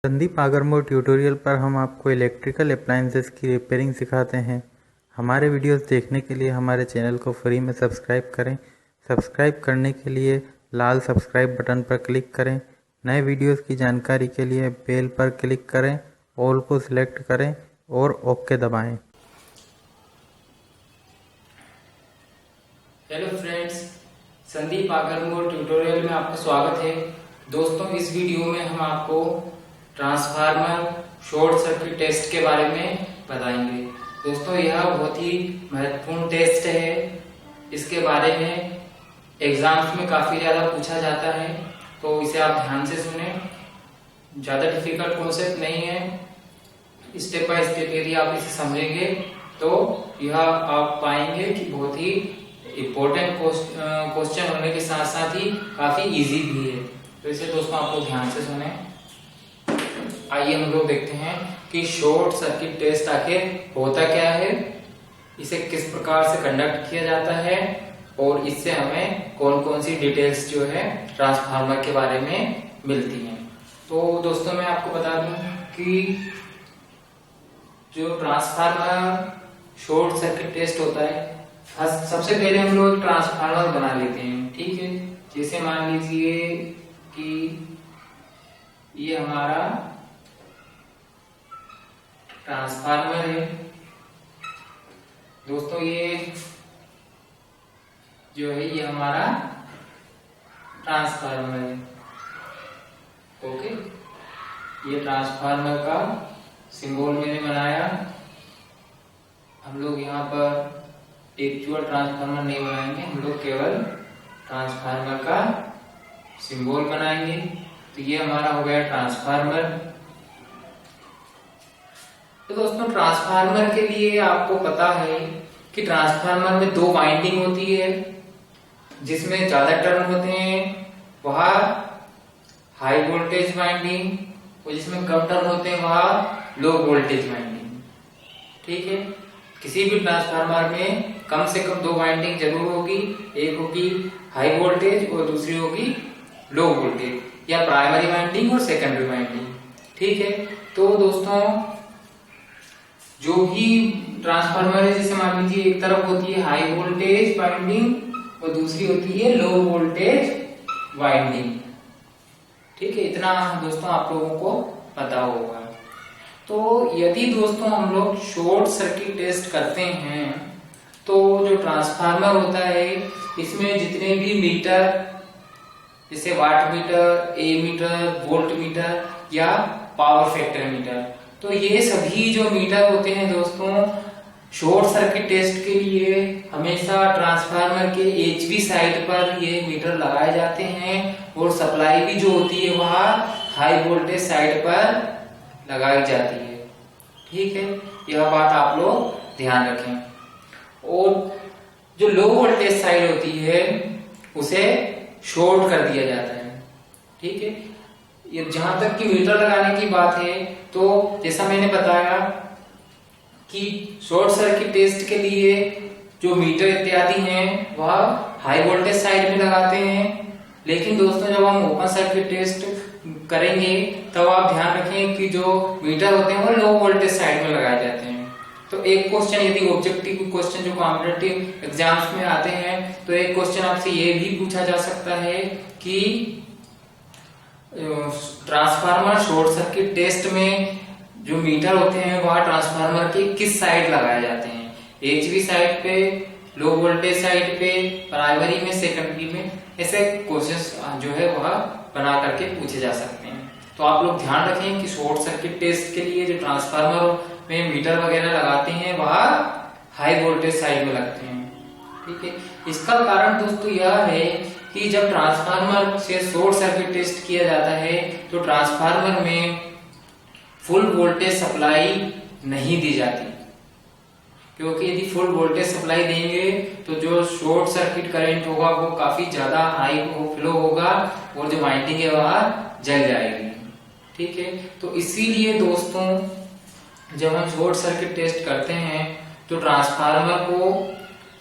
Sandeep आगरमोर tutorial पर हम आपको इलेक्ट्रिकल अप्लायंसेस की रिपेयरिंग सिखाते हैं। हमारे वीडियोस देखने के लिए हमारे चैनल को फ्री में सब्सक्राइब करें। सब्सक्राइब करने के लिए लाल सब्सक्राइब बटन पर क्लिक करें। नए वीडियोस की जानकारी के लिए बेल पर क्लिक करें, ऑल को सिलेक्ट करें और ओके दबाएं। हेलो फ्रेंड्स, संदीप आगरमोर ट्यूटोरियल में आपका स्वागत है। दोस्तों, इस वीडियो में हम आपको ट्रांसफार्मर शॉर्ट सर्किट टेस्ट के बारे में बताएंगे। दोस्तों, यह बहुत ही महत्वपूर्ण टेस्ट है। इसके बारे में एग्जाम्स में काफी ज्यादा पूछा जाता है, तो इसे आप ध्यान से सुने। ज्यादा डिफिकल्ट कॉन्सेप्ट नहीं है। स्टेप बाय स्टेप यदि आप इसे समझेंगे तो यह आप पाएंगे कि बहुत ही इम्पोर्टेंट क्वेश्चन होने के साथ साथ ही काफी इजी भी है। तो इसे दोस्तों आप लोग ध्यान से सुने। आइए हम लोग देखते हैं कि शॉर्ट सर्किट टेस्ट आखिर होता क्या है, इसे किस प्रकार से कंडक्ट किया जाता है और इससे हमें कौन कौन सी डिटेल्स जो है ट्रांसफार्मर के बारे में मिलती हैं। तो दोस्तों, मैं आपको बता दूं कि जो ट्रांसफार्मर शॉर्ट सर्किट टेस्ट होता है, सबसे पहले हम लोग ट्रांसफार्मर बना लेते हैं। ठीक है, जैसे मान लीजिए कि ये हमारा ट्रांसफार्मर है। दोस्तों, ये जो है ये हमारा ट्रांसफार्मर है। ओके, ये ट्रांसफार्मर का सिंबल मैंने बनाया। हम लोग यहाँ पर एक्चुअल ट्रांसफार्मर नहीं बनाएंगे, हम लोग केवल ट्रांसफार्मर का सिंबल बनाएंगे। तो ये हमारा हो गया ट्रांसफार्मर। तो दोस्तों, ट्रांसफार्मर के लिए आपको पता है कि ट्रांसफार्मर में दो वाइंडिंग होती है। जिसमें ज्यादा टर्न होते हैं वह हाई वोल्टेज वाइंडिंग, और जिसमें कम टर्न होते हैं वह लो वोल्टेज वाइंडिंग। ठीक है, किसी भी ट्रांसफार्मर में कम से कम दो वाइंडिंग जरूर होगी। एक होगी हाई वोल्टेज और दूसरी होगी लो वोल्टेज, या प्राइमरी वाइंडिंग और सेकेंडरी वाइंडिंग। ठीक है, तो दोस्तों, जो भी ट्रांसफार्मर है, जैसे मान लीजिए एक तरफ होती है हाई वोल्टेज वाइंडिंग और दूसरी होती है लो वोल्टेज वाइंडिंग। ठीक है, इतना दोस्तों आप लोगों को पता होगा। तो यदि दोस्तों हम लोग शॉर्ट सर्किट टेस्ट करते हैं तो जो ट्रांसफार्मर होता है इसमें जितने भी मीटर, जैसे वाट मीटर, ए मीटर, वोल्ट मीटर या पावर फैक्टर मीटर, तो ये सभी जो मीटर होते हैं दोस्तों, शॉर्ट सर्किट टेस्ट के लिए हमेशा ट्रांसफार्मर के एचवी साइड पर ये मीटर लगाए जाते हैं, और सप्लाई भी जो होती है वह हाई वोल्टेज साइड पर लगाई जाती है। ठीक है, यह बात आप लोग ध्यान रखें। और जो लो वोल्टेज साइड होती है उसे शॉर्ट कर दिया जाता है। ठीक है, ये जहां तक कि मीटर लगाने की बात है, तो जैसा मैंने बताया कि शॉर्ट सर्किट टेस्ट के लिए जो मीटर इत्यादि हैं वह हाई वोल्टेज साइड में लगाते हैं। लेकिन दोस्तों, जब हम ओपन सर्किट टेस्ट करेंगे तब आप ध्यान रखें कि जो मीटर होते हैं वो लो वोल्टेज साइड में लगाए जाते हैं। तो एक क्वेश्चन, यदि ऑब्जेक्टिव क्वेश्चन जो कॉम्पिटिटिव एग्जाम्स में आते हैं, तो एक क्वेश्चन आपसे ये भी पूछा जा सकता है कि ट्रांसफार्मर शॉर्ट सर्किट टेस्ट में जो मीटर होते हैं वह ट्रांसफार्मर के किस साइड लगाए जाते हैं, एचवी साइड पे, लो वोल्टेज साइड पे, प्राइमरी में, सेकेंडरी में। ऐसे क्वेश्चन जो है वह बना करके पूछे जा सकते हैं। तो आप लोग ध्यान रखें कि शॉर्ट सर्किट टेस्ट के लिए जो ट्रांसफार्मर में मीटर वगैरह लगाते हैं वह हाई वोल्टेज साइड में लगते हैं। ठीक है, इसका कारण दोस्तों यह है कि जब ट्रांसफार्मर से शॉर्ट सर्किट टेस्ट किया जाता है तो ट्रांसफार्मर में फुल वोल्टेज सप्लाई नहीं दी जाती, क्योंकि यदि फुल वोल्टेज सप्लाई देंगे तो जो शॉर्ट सर्किट करंट होगा वो काफी ज्यादा हाई फ्लो होगा और जो वाइंडिंग है वह जल जाएगी। ठीक है, तो इसीलिए दोस्तों जब हम शॉर्ट सर्किट टेस्ट करते हैं तो ट्रांसफार्मर को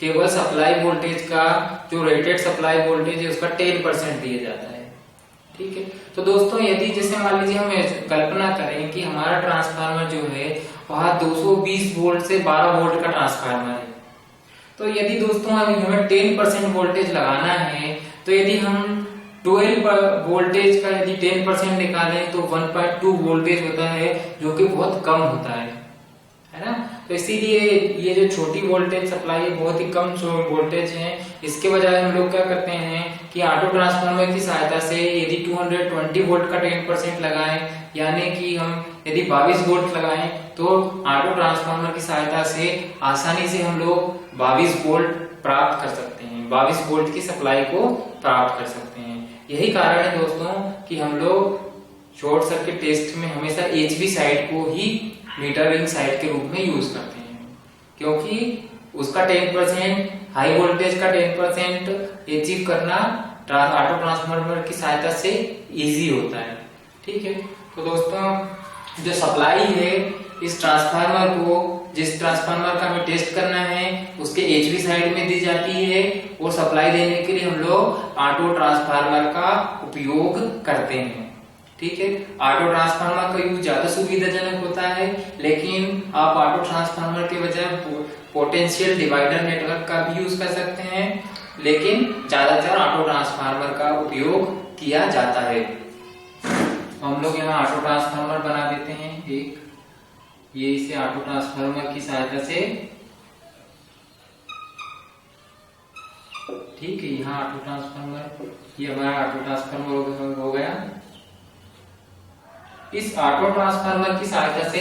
केवल सप्लाई वोल्टेज का, जो रेटेड सप्लाई वोल्टेज है उसका 10% दिया जाता है। ठीक है। तो दोस्तों यदि जैसे मान लीजिए हम कल्पना करें कि हमारा ट्रांसफार्मर जो है वह 220 वोल्ट से 12 वोल्ट का ट्रांसफार्मर है, तो यदि दोस्तों हमें 10% वोल्टेज लगाना है, तो यदि हम 12 वोल्टेज का यदि 10% निकालें तो 1.2 वोल्टेज होता है, जो कि बहुत कम होता है ना। तो इसीलिए ये जो छोटी वोल्टेज सप्लाई है बहुत ही कम वोल्टेज है। इसके बजाय हम लोग क्या करते हैं कि ऑटो ट्रांसफार्मर की सहायता से यदि 220 वोल्ट का 10% लगाएं, यानी कि हम यदि 22 वोल्ट लगाएं, तो ऑटो ट्रांसफार्मर की सहायता से आसानी से हम लोग 22 वोल्ट प्राप्त कर सकते हैं, 22 वोल्ट की सप्लाई को प्राप्त कर सकते हैं। यही कारण है दोस्तों कि हम लोग शॉर्ट सर्किट टेस्ट में हमेशा HV साइड को ही मीटर रिंग साइड के रूप में यूज करते हैं, क्योंकि उसका 10% हाई वोल्टेज का 10% अचीव करना ऑटो ट्रांसफार्मर की सहायता से इजी होता है। ठीक है। तो दोस्तों जो सप्लाई है इस ट्रांसफार्मर को, जिस ट्रांसफार्मर का हमें टेस्ट करना है उसके HV साइड में दी जाती है, और सप्लाई देने के लिए हम लोग ऑटो ट्रांसफार्मर का उपयोग करते हैं। ठीक है। ऑटो ट्रांसफार्मर का यूज ज्यादा सुविधाजनक होता है, लेकिन आप ऑटो ट्रांसफार्मर के बजाय पोटेंशियल डिवाइडर नेटवर्क का भी यूज कर सकते हैं, लेकिन ज्यादातर ऑटो ट्रांसफार्मर का उपयोग किया जाता है। तो हम लोग यहाँ ऑटो ट्रांसफार्मर बना देते हैं एक, ये इसे ऑटो ट्रांसफार्मर की सहायता से, ठीक है। यहाँ ऑटो ट्रांसफार्मर, ये हमारा ऑटो ट्रांसफार्मर हो गया। इस ऑटो ट्रांसफार्मर की सहायता से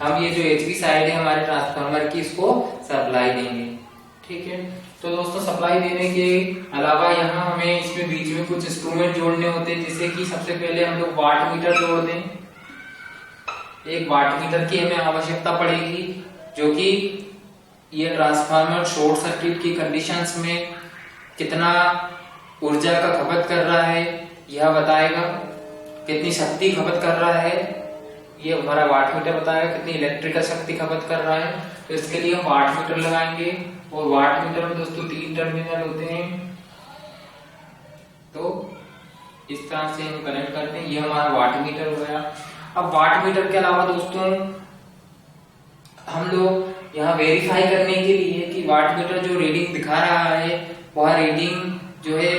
हम ये जो HV साइड है हमारे ट्रांसफार्मर की, इसको सप्लाई देंगे। ठीक है। तो दोस्तों सप्लाई देने के अलावा यहाँ हमें इसमें बीच में कुछ इंस्ट्रूमेंट जोड़ने होते हैं, जैसे कि सबसे पहले हम लोग वाट मीटर जोड़ दें। एक वाट मीटर की हमें आवश्यकता पड़ेगी, जो कि ये ट्रांसफार्मर शॉर्ट सर्किट की कंडीशंस में कितना ऊर्जा का खपत कर रहा है यह बताएगा, कितनी शक्ति खपत कर रहा है ये हमारा वाट मीटर बताएगा, कितनी इलेक्ट्रिकल शक्ति खपत कर रहा है। तो इसके लिए हम वाट मीटर लगाएंगे, और वाट मीटर में दोस्तों 3 टर्मिनल होते हैं, तो इस तरह से हम कनेक्ट करते हैं। ये हमारा वाट मीटर हो गया। अब वाट मीटर के अलावा दोस्तों हम लोग यहाँ वेरीफाई करने के लिए कि वाट मीटर जो रीडिंग दिखा रहा है वह रीडिंग जो है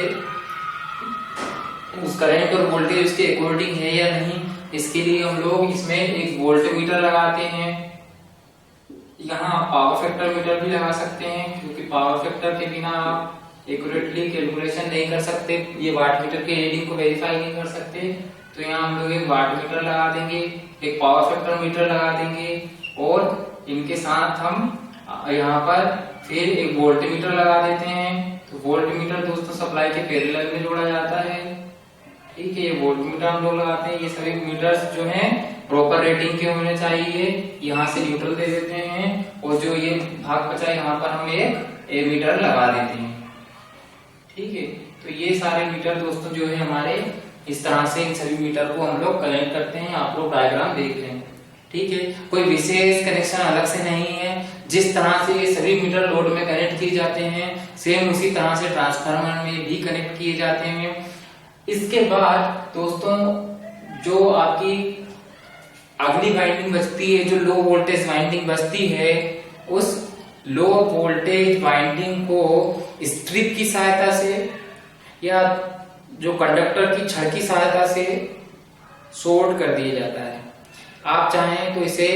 उस करंट और वोल्टेज उसके अकॉर्डिंग है या नहीं, इसके लिए हम लोग इसमें एक वोल्ट मीटर लगाते हैं। यहाँ पावर फैक्टर मीटर भी लगा सकते हैं, क्योंकि पावर फैक्टर के बिना आप एक्यूरेटली कैलकुलेशन नहीं कर सकते, ये वाट मीटर के रीडिंग को वेरीफाई नहीं कर सकते। तो यहाँ हम लोग एक वाट मीटर लगा देंगे, एक पावर फैक्टर मीटर लगा देंगे, और इनके साथ हम यहाँ पर फिर एक वोल्ट मीटर लगा देते हैं। तो वोल्ट मीटर दोस्तों सप्लाई के पैरेलल में जोड़ा जाता है। ठीक है। ये वोल्ट मीटर हम लोग लगाते हैं। ये सभी मीटर्स जो हैं प्रॉपर रेटिंग के होने चाहिए। यहाँ से न्यूट्रल दे देते हैं, और जो ये भाग बचा है यहाँ पर हम एक ए मीटर लगा देते हैं। ठीक है। तो ये सारे मीटर दोस्तों जो है हमारे इस तरह से इन सभी मीटर को हम लोग कनेक्ट करते हैं। आप लोग डायग्राम देख रहे हैं। ठीक है। कोई विशेष कनेक्शन अलग से नहीं है, जिस तरह से ये सभी मीटर लोड में कनेक्ट किए जाते हैं सेम उसी तरह से ट्रांसफार्मर में भी कनेक्ट किए जाते हैं। इसके बाद दोस्तों जो आपकी अगली वाइंडिंग बचती है, जो लो वोल्टेज वाइंडिंग बचती है, उस लो वोल्टेज वाइंडिंग को स्ट्रिप की सहायता से या जो कंडक्टर की छड़ की सहायता से शॉर्ट कर दिया जाता है। आप चाहें तो इसे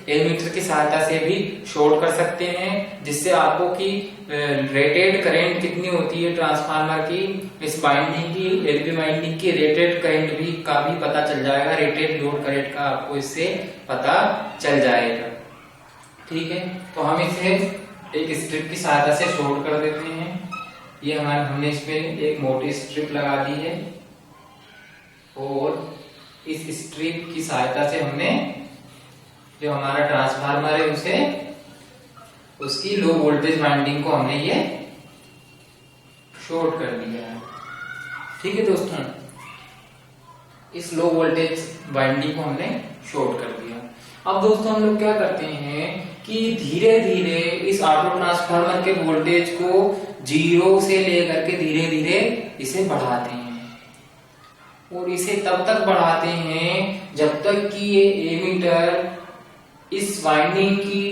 एमीटर की सहायता से भी शॉर्ट कर सकते हैं, जिससे आपको की रेटेड करंट कितनी होती है ट्रांसफार्मर की, इस वाइंडिंग की, एलबी वाइंडिंग की रेटेड करंट भी का भी पता चल जाएगा, रेटेड लोड करंट का आपको इससे पता चल जाएगा। ठीक है। तो हम इसे एक स्ट्रिप की सहायता से शॉर्ट कर देते हैं। ये हमने इसमें एक मोटी स्ट्रिप लगा दी है, और इस स्ट्रिप की सहायता से हमने जो हमारा ट्रांसफार्मर है उसे उसकी लो वोल्टेज वाइंडिंग को हमने ये शॉर्ट कर दिया है। ठीक है दोस्तों, इस लो वोल्टेज वाइंडिंग को हमने शॉर्ट कर दिया। अब दोस्तों हम लोग क्या करते हैं कि धीरे धीरे इस ऑटो ट्रांसफार्मर के वोल्टेज को 0 से लेकर के धीरे धीरे इसे बढ़ाते हैं। और इसे तब तक बढ़ाते हैं जब तक कि ये एमीटर इस वाइंडिंग की,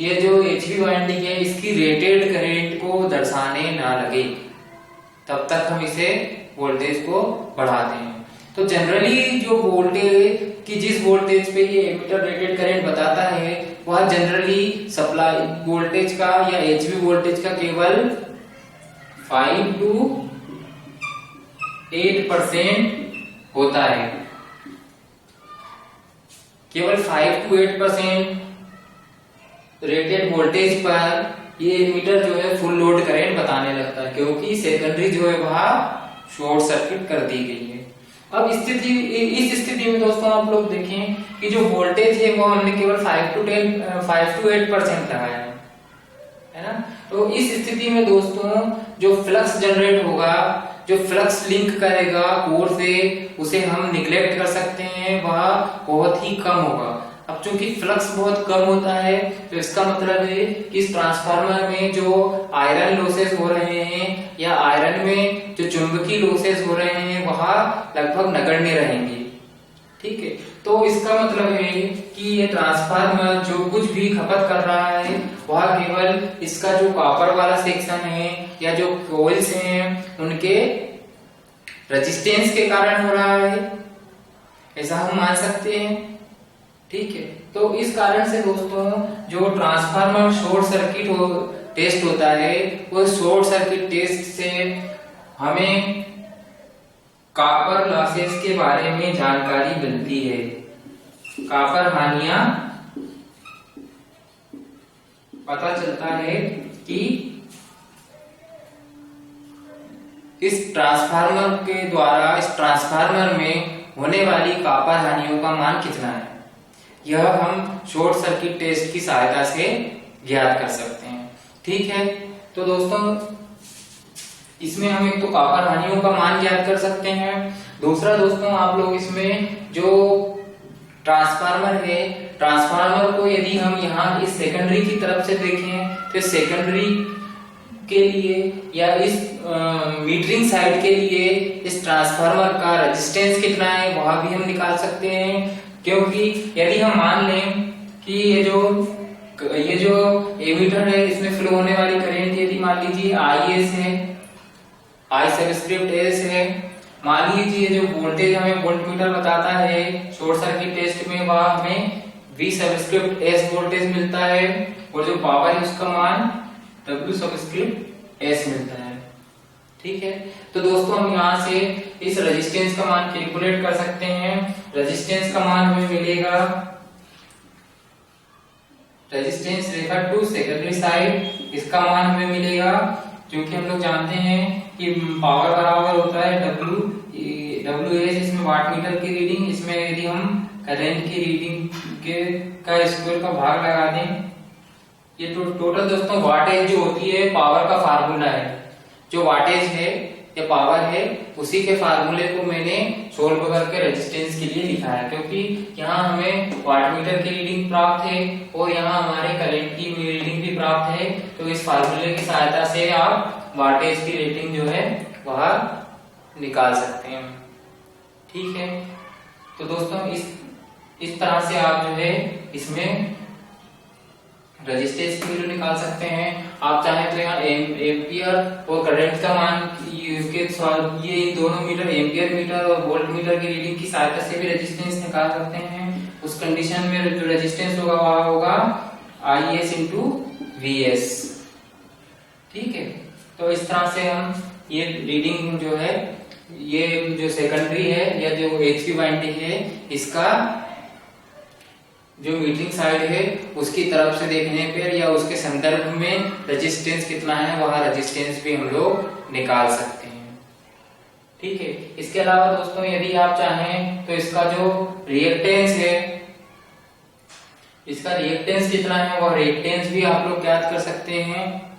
ये जो एचवी वाइंडिंग है इसकी रेटेड करंट को दर्शाने ना लगे, तब तक हम इसे वोल्टेज को बढ़ाते हैं। तो जनरली जो वोल्टेज कि जिस वोल्टेज पे ये एमीटर रेटेड करंट बताता है वह जनरली सप्लाई वोल्टेज का या एचवी वोल्टेज का केवल 5 to 8% होता है। केवल 5 to 8% रेटेड वोल्टेज पर ये एमीटर जो है फुल लोड करंट बताने लगता है, क्योंकि सेकेंडरी जो है वह शॉर्ट सर्किट कर दी गई है। अब इस स्थिति में दोस्तों आप लोग देखें कि जो वोल्टेज है वो हमने केवल 5 to 8% लगाया है ना। तो इस स्थिति में दोस्तों जो फ्लक्स जनरेट होगा, जो फ्लक्स लिंक करेगा कोर से, उसे हम निग्लेक्ट कर सकते हैं, वह बहुत ही कम होगा। अब चूंकि फ्लक्स बहुत कम होता है तो इसका मतलब है कि इस ट्रांसफार्मर में जो आयरन लॉसेस हो रहे हैं या आयरन में जो चुंबकीय लॉसेस हो रहे हैं वह लगभग नगण्य रहेंगे। ठीक है, तो इसका मतलब है कि ये ट्रांसफार्मर जो कुछ भी खपत कर रहा है वह केवल इसका जो कॉपर वाला सेक्शन है या जो कॉइल्स हैं उनके रेजिस्टेंस के कारण हो रहा है, ऐसा हम मान सकते हैं। ठीक है, तो इस कारण से दोस्तों जो ट्रांसफार्मर शॉर्ट सर्किट टेस्ट होता है वो शॉर्ट सर्किट टेस्ट से हमें कॉपर लॉसेस के बारे में जानकारी मिलती है, कॉपर हानियां पता चलता है कि इस ट्रांसफार्मर के द्वारा इस ट्रांसफार्मर में होने वाली कॉपर हानियों का मान कितना है, यह हम शॉर्ट सर्किट टेस्ट की सहायता से ज्ञात कर सकते हैं। ठीक है, तो दोस्तों इसमें हम एक तो कॉपर हानियों का मान ज्ञात कर सकते हैं। दूसरा दोस्तों आप लोग इसमें जो ट्रांसफार्मर है, ट्रांसफार्मर को यदि हम यहाँ इस सेकेंडरी की तरफ से देखें तो सेकेंडरी के लिए या इस मीटरिंग साइड के लिए इस ट्रांसफार्मर का रेजिस्टेंस कितना है वह भी हम निकाल सकते हैं। क्योंकि यदि हम मान लें कि ये जो एमीटर है इसमें फ्लो होने वाली करंट यदि मान लीजिए IS है, I सबस्क्रिप्ट S है, मान लीजिए जो वोल्टेज हमें वोल्टमीटर बताता है शॉर्ट सर्किट टेस्ट में वह हमें V सबस्क्रिप्ट S वोल्टेज मिलता है और जो पावर है उसका मान W सबस्क्रिप्ट S मिलता है। ठीक है, तो दोस्तों हम यहाँ से इस रेजिस्टेंस का मान कैलकुलेट कर सकते हैं। रेजिस्टेंस का मान हमें मिलेगा, resistance refer to secondary side, इसका मान हमें मिलेगा क्योंकि हम लोग जानते हैं कि पावर बराबर होता है WS, इसमें वाट मीटर की रीडिंग, इसमें यदि हम करंट की रीडिंग का स्क्वायर का भाग लगा दें, ये टोटल दोस्तों वाटेज जो होती है पावर का फार्मूला है, जो वाटेज है या पावर है उसी के फार्मूले को मैंने सोल्व करके रेजिस्टेंस के लिए लिखा है, क्योंकि यहाँ हमें वाट मीटर की रीडिंग प्राप्त है और यहाँ हमारे करंट की रीडिंग भी प्राप्त है। तो इस फार्मूले की सहायता से आप वाटेज की रेटिंग जो है वह निकाल सकते हैं। ठीक है, तो दोस्तों इस तरह से आप जो है इसमें रेजिस्टेंस की वैल्यू निकाल सकते हैं। आप चाहें तो यहाँ एम्पियर और करंट का मान ये दोनों मीटर एम्पियर मीटर और वोल्ट मीटर की रीडिंग की सहायता से भी रेजिस्टेंस निकाल सकते हैं। उस कंडीशन में जो रेजिस्टेंस होगा वह होगा IS into VS। ठीक है, तो इस तरह से हम ये रीडिंग जो है, ये जो सेकेंडरी है या जो HV वाइंडिंग है, इसका जो मीटरिंग साइड है उसकी तरफ से देखने पर या उसके संदर्भ में रेजिस्टेंस कितना है वह रेजिस्टेंस भी हम लोग निकाल सकते हैं। ठीक है, इसके अलावा दोस्तों यदि आप चाहें तो इसका जो रिएक्टेंस है, इसका रिएक्टेंस कितना है वह रिएक्टेंस भी आप लोग ज्ञात कर सकते हैं।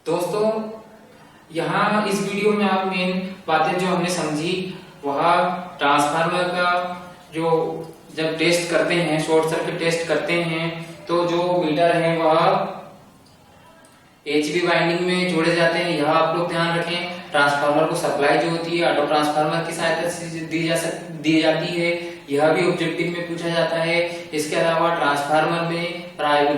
दोस्तों यहाँ इस वीडियो में आप मेन बातें जो हमने समझी वह ट्रांसफार्मर का जो जब टेस्ट करते हैं, शॉर्ट सर्किट टेस्ट करते हैं, तो जो मीटर है वह HV वाइंडिंग में जोड़े जाते हैं, यह आप लोग ध्यान रखें। ट्रांसफार्मर को सप्लाई जो होती है ऑटो ट्रांसफार्मर की सहायता से दी जाती है, यह भी ऑब्जेक्टिव में पूछा जाता है। इसके अलावा ट्रांसफार्मर में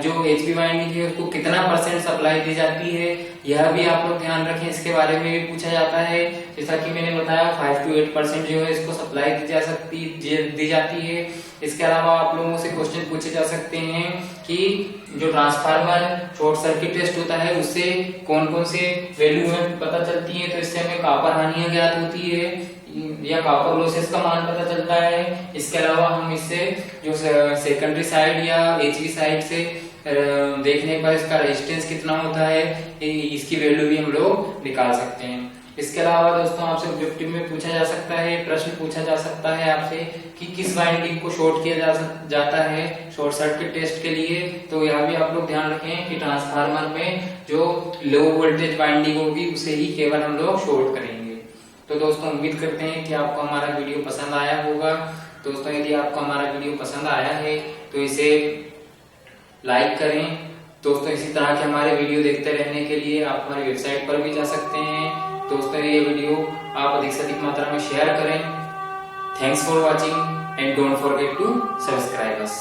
जो HV वाइंडिंग है उसको कितना % सप्लाई दी जाती है, यह भी आप लोग ध्यान रखें, इसके बारे में भी पूछा जाता है। जैसा कि मैंने बताया 5 to 8% जो है इसको सप्लाई दी जाती है। इसके अलावा आप लोगों से क्वेश्चन पूछे जा सकते हैं कि जो ट्रांसफार्मर शॉर्ट सर्किट टेस्ट होता है उससे कौन कौन से वैल्यू हमें पता चलती है, तो इससे हमें कॉपर हानियां ज्ञात होती है या कॉपर लॉसेस का मान पता चलता है। इसके अलावा हम इससे जो सेकेंडरी साइड या HV साइड से देखने पर इसका रेजिस्टेंस कितना होता है, इसकी वैल्यू भी हम लोग निकाल सकते हैं। इसके अलावा दोस्तों आपसे ऑब्जेक्टिव में पूछा जा सकता है, प्रश्न पूछा जा सकता है आपसे कि किस वाइंडिंग को शॉर्ट किया जाता है शॉर्ट सर्किट टेस्ट के लिए, तो यह भी आप लोग ध्यान रखें कि ट्रांसफार्मर में जो लो वोल्टेज वाइंडिंग होगी उसे ही केवल हम लोग शॉर्ट करेंगे। तो दोस्तों उम्मीद करते हैं कि आपको हमारा वीडियो पसंद आया होगा। दोस्तों यदि आपको हमारा वीडियो पसंद आया है तो इसे लाइक करें। दोस्तों इसी तरह के हमारे वीडियो देखते रहने के लिए आप हमारी वेबसाइट पर भी जा सकते हैं। दोस्तों ये वीडियो आप अधिक से अधिक मात्रा में शेयर करें। Thanks for watching and don't forget to subscribe us.